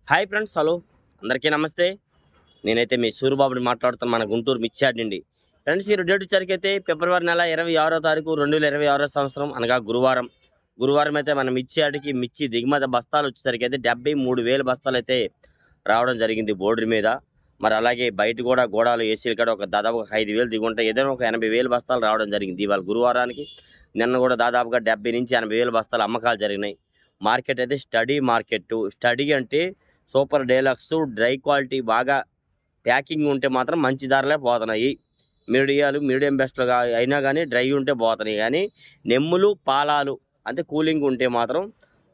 Hi friends, hello అందరికీ నమస్తే. నేనైతే మీ సూరిబాబుని మాట్లాడుతాను, మన గుంటూరు మిర్చి యార్డ్ నుండి. ఫ్రెండ్స్, ఈ డేట్ వచ్చరికైతే ఫిబ్రవరి నెల 26వ తారీఖు 2026 సంవత్సరం అనగా గురువారం అయితే మన మిర్చి యార్డ్కి మిర్చి దిగుమతి బస్తాలు వచ్చేసరికి అయితే 73,000 బస్తాలు అయితే రావడం జరిగింది బోర్డు మీద. మరి అలాగే బయట కూడా గోడాలు ఏసీలు కూడా ఒక దాదాపు 5,000 దిగుంటాయి. ఏదైనా ఒక 80,000 బస్తాలు రావడం జరిగింది ఇవాళ గురువారానికి. నిన్న కూడా దాదాపుగా 70 నుంచి 80,000 బస్తాలు అమ్మకాలు జరిగినాయి. మార్కెట్ అయితే స్టడీ అంటే సూపర్ డీలక్స్ డ్రై క్వాలిటీ బాగా ప్యాకింగ్ ఉంటే మాత్రం మంచి ధరలే పోతున్నాయి. మీడియం బెస్ట్గా అయినా కానీ డ్రై ఉంటే పోతున్నాయి. కానీ నెమ్ములు పాలాలు అంటే కూలింగ్ ఉంటే మాత్రం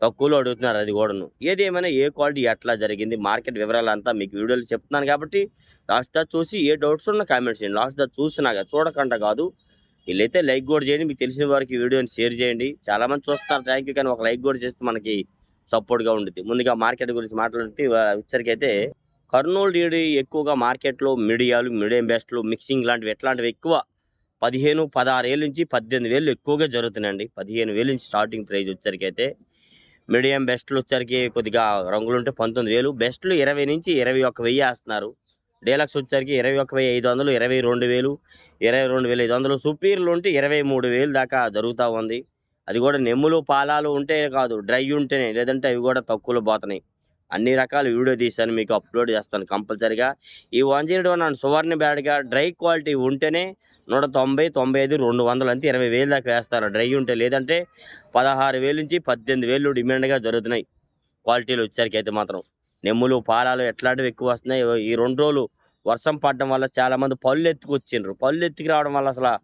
తక్కువలో అడుగుతున్నారు. అది కూడాను ఏది ఏమైనా ఏ క్వాలిటీ ఎట్లా జరిగింది మార్కెట్ వివరాలు అంతా మీకు వీడియోలు చెప్తున్నాను. కాబట్టి లాస్ట్ దా చూసి ఏ డౌట్స్ ఉన్నా కామెంట్స్ చేయండి. లాస్ట్ దా చూసినాక చూడకుండా కాదు. వీళ్ళైతే లైక్ కూడా చేయండి. మీకు తెలిసిన వారికి వీడియోని షేర్ చేయండి. చాలామంది చూస్తున్నారు, థ్యాంక్ యూ. కానీ ఒక లైక్ కూడా చేస్తే మనకి సపోర్ట్గా ఉంటుంది. ముందుగా మార్కెట్ గురించి మాట్లాడితే వచ్చరికైతే కర్నూలు డీడీ ఎక్కువగా మార్కెట్లో మీడియం బెస్ట్లు మిక్సింగ్ లాంటివి ఎట్లాంటివి ఎక్కువ 15-16 ఏళ్ళ నుంచి 18,000 ఎక్కువగా జరుగుతున్నాయండి. 15,000 నుంచి స్టార్టింగ్ ప్రైస్ వచ్చరికైతే. మీడియం బెస్ట్లు వచ్చరికి కొద్దిగా రంగులు ఉంటే 19,000, బెస్ట్లు 20 నుంచి 21,000 వేస్తున్నారు. డీలక్స్ వచ్చరికి 21,500, 22,000, 22,500, సుపీరియర్లు ఉంటే 23,000 దాకా జరుగుతూ ఉంది. అది కూడా నెమ్ములు పాలాలు ఉంటే కాదు, డ్రై ఉంటేనే, లేదంటే అవి కూడా తక్కువలో పోతున్నాయి. అన్ని రకాల వీడియో తీసాను, మీకు అప్లోడ్ చేస్తాను కంపల్సరిగా. ఈ 101 సువర్ణ బ్యాడ్గా డ్రై క్వాలిటీ ఉంటేనే 190, 95, 200 అంతే 20,000 దాకా వేస్తారు డ్రై ఉంటే. లేదంటే 16,000 నుంచి 18,000 డిమాండ్గా జరుగుతున్నాయి క్వాలిటీలు వచ్చేసరికి అయితే మాత్రం. నెమ్ములు పాలాలు ఎట్లాంటివి ఎక్కువ వస్తున్నాయి. ఈ 2 రోజులు వర్షం పడడం వల్ల చాలామంది పళ్ళు ఎత్తుకొచ్చిండ్రు. పళ్ళు ఎత్తుకు రావడం వల్ల అసలు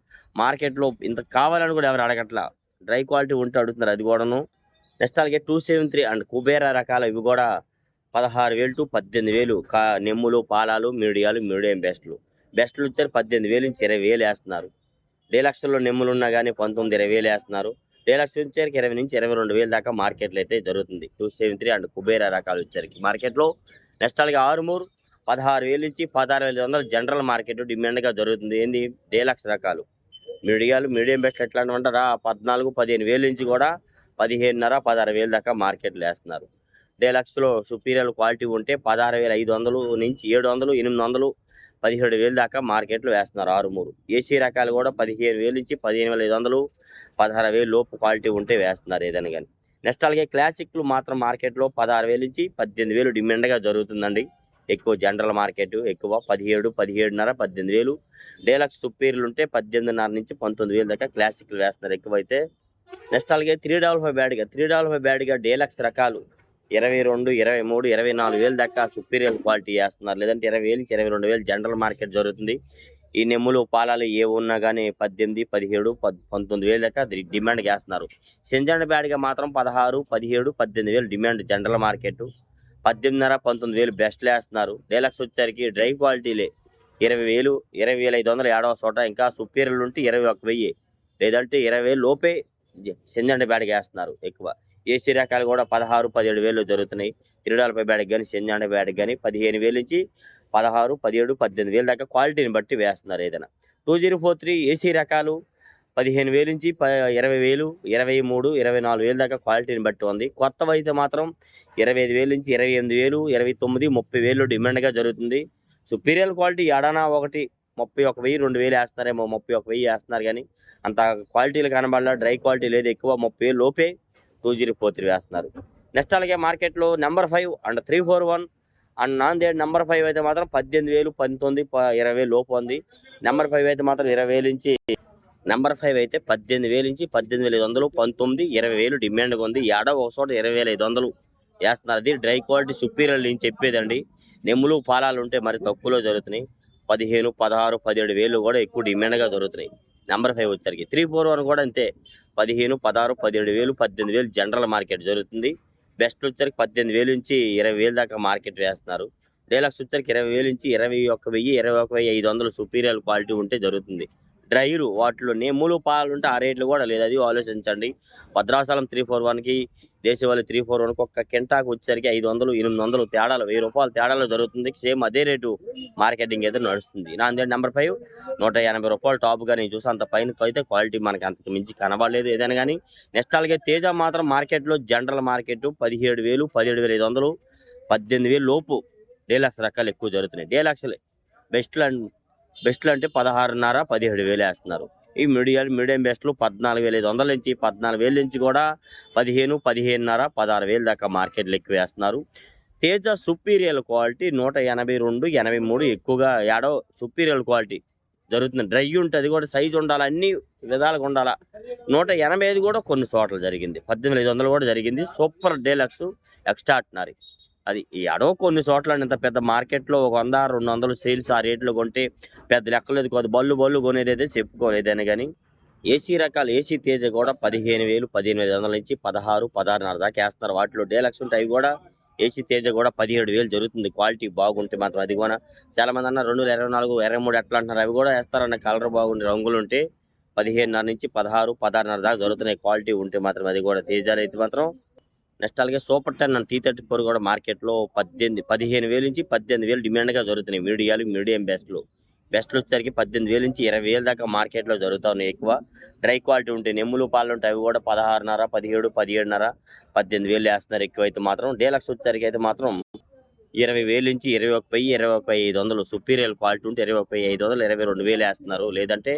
మార్కెట్లో ఇంత కావాలని కూడా ఎవరు అడగట్లా. డ్రై క్వాలిటీ ఉంటే అడుగుతున్నారు. అది కూడాను నెక్స్ట్ అలాగే 273 అండ్ కుబేరా రకాలు ఇవి కూడా 16,000 to 18,000 నెమ్ములు పాలాలు మీడియం బెస్ట్లు వచ్చారు 18,000 నుంచి 20,000 వేస్తున్నారు. డీలక్స్లో నెమ్ములు ఉన్నా కానీ 19-20,000 వేస్తున్నారు. డీలక్స్ వచ్చేసరికి 20 నుంచి 22,000 దాకా మార్కెట్లో అయితే జరుగుతుంది. 273 అండ్ కుబేరా రకాలు వచ్చేసరికి మార్కెట్లో. నెక్స్ట్ అలాగే ఆరుమూరు 16,000 నుంచి 16,500 జనరల్ మార్కెట్ డిమాండ్గా జరుగుతుంది. ఏంది డీలక్స్ రకాలు. మీడియం బెస్ట్ ఎట్లాంటివి అంటారా 14-15,000 నుంచి కూడా 15,500-16,000 దాకా మార్కెట్లు వేస్తున్నారు. డీలక్స్లో సుపీరియర్ క్వాలిటీ ఉంటే 16,500 నుంచి 700, 800, 17,000 దాకా మార్కెట్లు వేస్తున్నారు. ఆరుమూరు ఏసీ రకాలు కూడా 15,000 నుంచి 15,500, 16,000 లోపు క్వాలిటీ ఉంటే వేస్తున్నారు ఏదైనా కానీ. నెక్స్ట్ అలాగే క్లాసిక్లు మాత్రం మార్కెట్లో 16,000 నుంచి 18,000 డిమాండ్గా జరుగుతుందండి. ఎక్కువ జనరల్ మార్కెట్ ఎక్కువ 17, 17,500, 18,000. డీలక్స్ సుపీరియర్లు ఉంటే 18,500 నుంచి 19,000 దాకా క్లాసిక్లు వేస్తున్నారు ఎక్కువైతే. నెక్స్ట్ అలాగే 355 బ్యాడ్గా డీలక్స్ రకాలు 22, 23, 24,000 దాకా సుపీరియర్ క్వాలిటీ వేస్తున్నారు. లేదంటే 20,000 నుంచి 22,000 జనరల్ మార్కెట్ జరుగుతుంది. ఈ నెమ్ములు పాలాలు ఏ ఉన్నా కానీ 18, 17, 19,000 దాకా డిమాండ్ వేస్తున్నారు. సింజండ్ బ్యాడ్గా మాత్రం 16, 17, 18,000 డిమాండ్ జనరల్ మార్కెట్. 18,500, 19,000 బెస్ట్లు వేస్తున్నారు. డీలక్స్ వచ్చేసరికి డ్రై క్వాలిటీలే 20,000, 20,500 ఏడవ చోట. ఇంకా సుపీరియర్లు ఉంటే 21,000, లేదంటే 20,000 లోపే సింజండ్ బ్యాడ్గా వేస్తున్నారు ఎక్కువ. ఏసీ రకాలు కూడా 16, 17,000 జరుగుతున్నాయి. 355 బ్యాడ్కి కానీ సింజండ్ బ్యాడ్కి కానీ 15,000 నుంచి 16, 17, 18,000 దాకా క్వాలిటీని బట్టి వేస్తున్నారు ఏదైనా. 2043 ఏసీ రకాలు 15,000 నుంచి 20,000, 23, 24,000 దాకా క్వాలిటీని బట్టి ఉంది. కొత్తవి అయితే మాత్రం 25,000 నుంచి 28,000, 29, 30,000 డిమాండ్గా జరుగుతుంది. సుపీరియర్ క్వాలిటీ ఏడానా ఒకటి 31,000, 2,000 వేస్తున్నారేమో. 31,000 వేస్తున్నారు కానీ అంత క్వాలిటీలు కనబడాల. డ్రై క్వాలిటీ లేదు, ఎక్కువ 30,000 లోపే 2043 వేస్తున్నారు. నెక్స్ట్ అలాగే మార్కెట్లో number 5 and 341 and Nanded number 5 అయితే మాత్రం 18,000, 19, 20,000 లోపు ఉంది. నెంబర్ 5 అయితే మాత్రం 20,000 నుంచి నెంబర్ 5 అయితే 18,000 నుంచి 18,500, 19, 20,000 డిమాండ్గా ఉంది. ఏడో ఒక చోట 20,500 వేస్తున్నారు. అది డ్రై క్వాలిటీ సుపీరియర్ నేను చెప్పేదండి. నెమ్ములు పాలాలు ఉంటే మరి తక్కువలో జరుగుతున్నాయి. 15, 16, 17,000 కూడా ఎక్కువ డిమాండ్గా జరుగుతున్నాయి. నెంబర్ 5 వచ్చరికి 341 కూడా అంతే. 15, 16, 17,000, 18,000 జనరల్ మార్కెట్ జరుగుతుంది. బెస్ట్ వచ్చరికి 18,000 నుంచి 20,000 దాకా మార్కెట్ వేస్తున్నారు. డీలక్స్ వచ్చరికి 20,000 నుంచి 21,000, 21,500 సుపీరియర్ క్వాలిటీ ఉంటే జరుగుతుంది. డ్రైలు వాటిలో నెమ్ములు పాలు ఉంటే ఆ రేట్లు కూడా లేదు, అది ఆలోచించండి. భద్రాచలం 341కి, దేశవాళి 341కి ఒక్క కింటాకు వచ్చేసరికి 500, 800 తేడాలు, 1,000 రూపాయలు తేడాలు జరుగుతుంది. సేమ్ అదే రేటు మార్కెటింగ్ అయితే నడుస్తుంది. నాందేడ్ నెంబర్ 5 180 రూపాయలు టాప్గా నేను చూసి అంత పైన అయితే క్వాలిటీ మనకి అంతకు మించి కనబడలేదు ఏదైనా కానీ. నెక్స్ట్ అలాగే తేజ మాత్రం మార్కెట్లో జనరల్ మార్కెట్ 17,000, 17,500, 18,000 లోపు డీలక్స్ రకాలు ఎక్కువ జరుగుతున్నాయి. డీలక్స్‌లే బెస్ట్‌లు బెస్ట్‌లు అంటే 16,500, 17,000 వేస్తున్నారు. ఈ మీడియం బెస్ట్‌లు 14,500 నుంచి 14,000 నుంచి కూడా 15, 15,500, 16,000 దాకా మార్కెట్‌లో ఎక్కువ వేస్తున్నారు. తేజ సుపీరియర్ క్వాలిటీ 182, 83 ఎక్కువగా యాడో సుపీరియర్ క్వాలిటీ జరుగుతుంది. డ్రై ఉంటే అది కూడా సైజు ఉండాలి, అన్ని విధాలుగా ఉండాలా. 185 కూడా కొన్ని చోట్ల జరిగింది. 18,500 కూడా జరిగింది. Super deluxe extraordinary. అది ఈ అడో కొన్ని చోట్ల ఇంత పెద్ద మార్కెట్లో ఒక 100, 200 సేల్స్ ఆ రేట్లో కొంటే పెద్ద లెక్కలేదు కాదు. బళ్ళు కొనేదైతే చెప్పుకోలేదని కానీ ఏసీ రకాలు ఏసీ తేజ కూడా 15,000, 15,500 నుంచి 16, 16,500 దాకా వేస్తున్నారు. వాటిలో డీలక్స్ ఉంటాయి. అవి కూడా ఏసీ తేజ కూడా 17,000 జరుగుతుంది. క్వాలిటీ బాగుంటే మాత్రం అది కూడా చాలా మంది అన్న 2024, 23 ఎట్లా అంటున్నారు. అవి కూడా వేస్తారన్న కలర్ బాగుండే రంగులు ఉంటే 15,500 నుంచి 16, 16,500 దాకా జరుగుతున్నాయి. క్వాలిటీ ఉంటే మాత్రం అది కూడా తేజాలు అయితే మాత్రం. నెక్స్ట్ అలాగే సూపర్ 10 అండ్ T34 కూడా మార్కెట్లో 15,000 నుంచి 18,000 డిమాండ్గా జరుగుతున్నాయి. మీడియం బెస్ట్లు వచ్చేసరికి 18,000 నుంచి 20,000 దాకా మార్కెట్లో జరుగుతూ ఉన్నాయి. ఎక్కువ డ్రై క్వాలిటీ ఉంటాయి. నెమ్ములు పాలు ఉంటాయి. అవి కూడా 16,500, 17, 17,500, 18,000 వేస్తున్నారు. ఎక్కువైతే మాత్రం డీలక్స్ వచ్చేసరికి అయితే మాత్రం 20,000 నుంచి 21,000, 21,500 సుపీరియర్ క్వాలిటీ ఉంటే 21,500, 22,000 వేస్తున్నారు. లేదంటే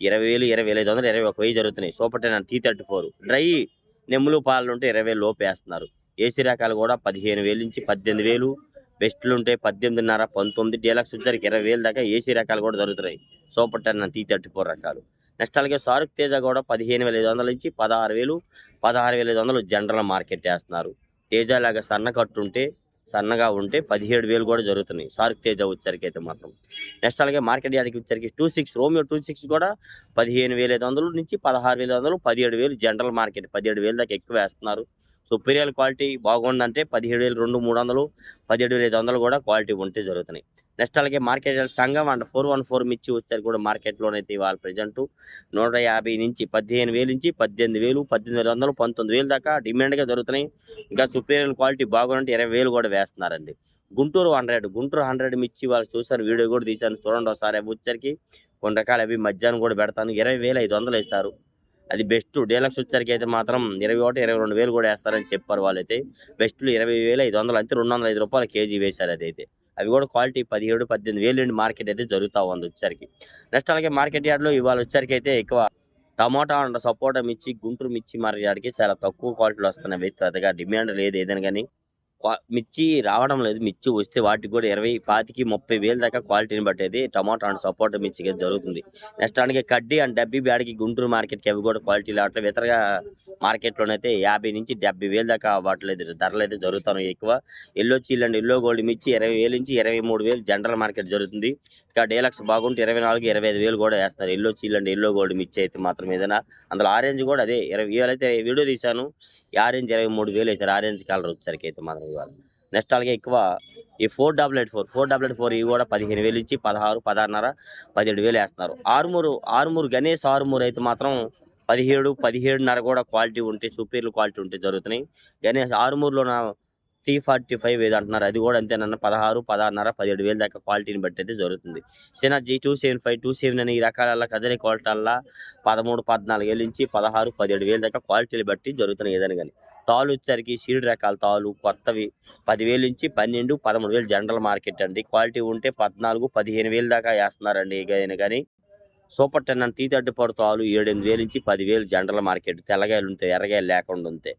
20,000, 20,500, 21,000 జరుగుతున్నాయి. సూపర్ 10 అండ్ T34 డ్రై నెమ్ములు పాలు ఉంటే 20,000 లోపు వేస్తున్నారు. ఏసీ రకాలు కూడా 15,000 నుంచి 18,000, బెస్ట్లు ఉంటే 18,500, 19, డీలక్స్ వచ్చరికి 20,000 దాకా ఏసీ రకాలు కూడా దొరుకుతున్నాయి. సూపర్ 10 అండ్ T34 రకాలు. నెక్స్ట్ అలాగే సారుక్ తేజ కూడా 15,500 నుంచి 16,000, 16,500 జనరల్ మార్కెట్ వేస్తున్నారు. తేజ లాగా సన్నగా ఉంటే 17,000 కూడా జరుగుతున్నాయి. సారుక్ తేజ వచ్చరికి అయితే మాత్రం. నెక్స్ట్ అలాగే మార్కెట్ యార్డ్కి వచ్చరికి 26 రోమియో 26 కూడా 15,500 నుంచి 16,500, 17,000 జనరల్ మార్కెట్ 17,000 దాకా ఎక్కువ వేస్తున్నారు. సుపీరియర్ క్వాలిటీ బాగుందంటే 17,200, 300, 17,500 కూడా క్వాలిటీ ఉంటే జరుగుతున్నాయి. నెక్స్ట్ అలాగే మార్కెట్ సంఘం అండ్ 414 మిర్చి వచ్చారు కూడా మార్కెట్లోనైతే ఇవాళ ప్రజెంట్ 150 నుంచి 15,000 నుంచి 18,000, 18,500, 19,000 దాకా డిమాండ్గా జరుగుతున్నాయి. ఇంకా సుపీరియర్ క్వాలిటీ బాగుంటే 20,000 కూడా వేస్తున్నారండి. గుంటూరు 100 మిర్చి వాళ్ళు చూసాను, వీడియో కూడా తీశాను, చూడండి ఒకసారి. అవి వచ్చరికి కొన్ని రకాలు అవి మధ్యాహ్నం కూడా పెడతాను. 20,500 వేస్తారు. అది బెస్ట్. డీలక్స్ వచ్చరికి అయితే మాత్రం 21, 22,000 కూడా వేస్తారని చెప్పారు వాళ్ళైతే. బెస్ట్లు 20,500 అంటే 205 రూపాయలు కేజీ వేశారు. అదైతే అవి కూడా క్వాలిటీ 17, 18,000 మార్కెట్ అయితే జరుగుతూ ఉంది వచ్చరికి. నెక్స్ట్ అలాగే మార్కెట్ యార్డ్లో ఇవాళ వచ్చరికి అయితే ఎక్కువ టమాటా అండ్ సపోటా మిర్చి గుంటూరు మిర్చి మార్కెట్ యార్డ్కి చాలా తక్కువ క్వాలిటీలు వస్తున్నాయి. పెద్దగా డిమాండ్ లేదు ఏదైనా కానీ. మిర్చి రావడం లేదు. మిర్చి వస్తే వాటికి కూడా 20, 25, 30,000 దాకా క్వాలిటీని బట్టేది టమాటా అండ్ సపోటా మిర్చికి జరుగుతుంది. నెక్స్ట్ అలాగే కడ్డీ అండ్ డబ్బీ బ్యాడ్కి గుంటూరు మార్కెట్కి అవి కూడా క్వాలిటీ రావట్లేదు. ఇతరగా మార్కెట్లోనైతే 50 నుంచి 70,000 దాకా వాటిలో ధరలు అయితే జరుగుతున్నాయి. ఎక్కువ ఎల్లో చీల్ అండ్ ఎల్లో గోల్డ్ మిర్చి 20,000 నుంచి 23,000 జనరల్ మార్కెట్ జరుగుతుంది. ఇంకా డీలక్స్ బాగుంటే 24, 25,000 కూడా వేస్తారు. ఎల్లో చీల్ అండ్ ఎల్లో గోల్డ్ మిర్చి అయితే మాత్రం ఏదైనా. అందులో ఆరెంజ్ కూడా అదే 20,000 అయితే వీడియో తీశాను. ఈ ఆరెంజ్ 23,000 వేశారు. ఆరెంజ్ కలర్ వచ్చరికి అయితే మాత్రం ఇవాళ. నెక్స్ట్ అలాగే ఎక్కువ ఈ 488 ఇవి కూడా 15,000 నుంచి 16, 16,500, 17,000 వేస్తున్నారు. ఆరుమూరు గణేష్ ఆరుమూరు అయితే మాత్రం 17, 17,500 కూడా క్వాలిటీ ఉంటే సుపీరియర్ క్వాలిటీ ఉంటే జరుగుతున్నాయి. గణేష్ ఆరుమూరులోన 345 ఏదో అంటున్నారు. అది కూడా అంతేనన్న 16, 16,500, 17,000 దాకా క్వాలిటీని బట్టి అయితే జరుగుతుంది. సినర్జీ 275, 27 అని ఈ రకాల కజరీ క్వాలిటీల 13, 14,000 నుంచి 16, 17,000 దాకా క్వాలిటీలు బట్టి జరుగుతున్నాయి ఏదైనా కానీ. తాళ్ళు వచ్చరికి సీడ్ రకాల తాళ్ళు కొత్తవి 10,000 నుంచి 12, 13,000 జనరల్ మార్కెట్ అండి. క్వాలిటీ ఉంటే 14, 15,000 దాకా వేస్తున్నారండి ఏదైనా కానీ. సూపర్ 10 అండ్ T34 తాళ్ళు 7,800 నుంచి 10,000 జనరల్ మార్కెట్. తెల్లగాయలు ఉంటాయి, ఎర్రగాయలు లేకుండా ఉంటాయి.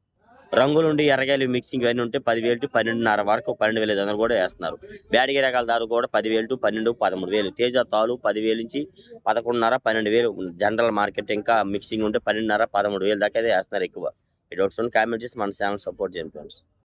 రంగులుండి ఎర్రగాయలు మిక్సింగ్ అన్నీ ఉంటే 10,000 టు 12,500 వరకు 12,500 కూడా వేస్తున్నారు. బ్యాడిగి రకాల దారు కూడా 10,000 టు 12, 13,000. తేజ తాలు 10,000 నుంచి 11,500, 12,000 జనరల్ మార్కెట్. ఇంకా మిక్సింగ్ ఉంటే 12,500, 13,000 దాకా అయితే వేస్తున్నారు ఎక్కువ. ఈ డౌట్స్ కామెంట్ చేసి మన ఛానల్ సపోర్ట్ చేయండి ఫ్రెండ్స్.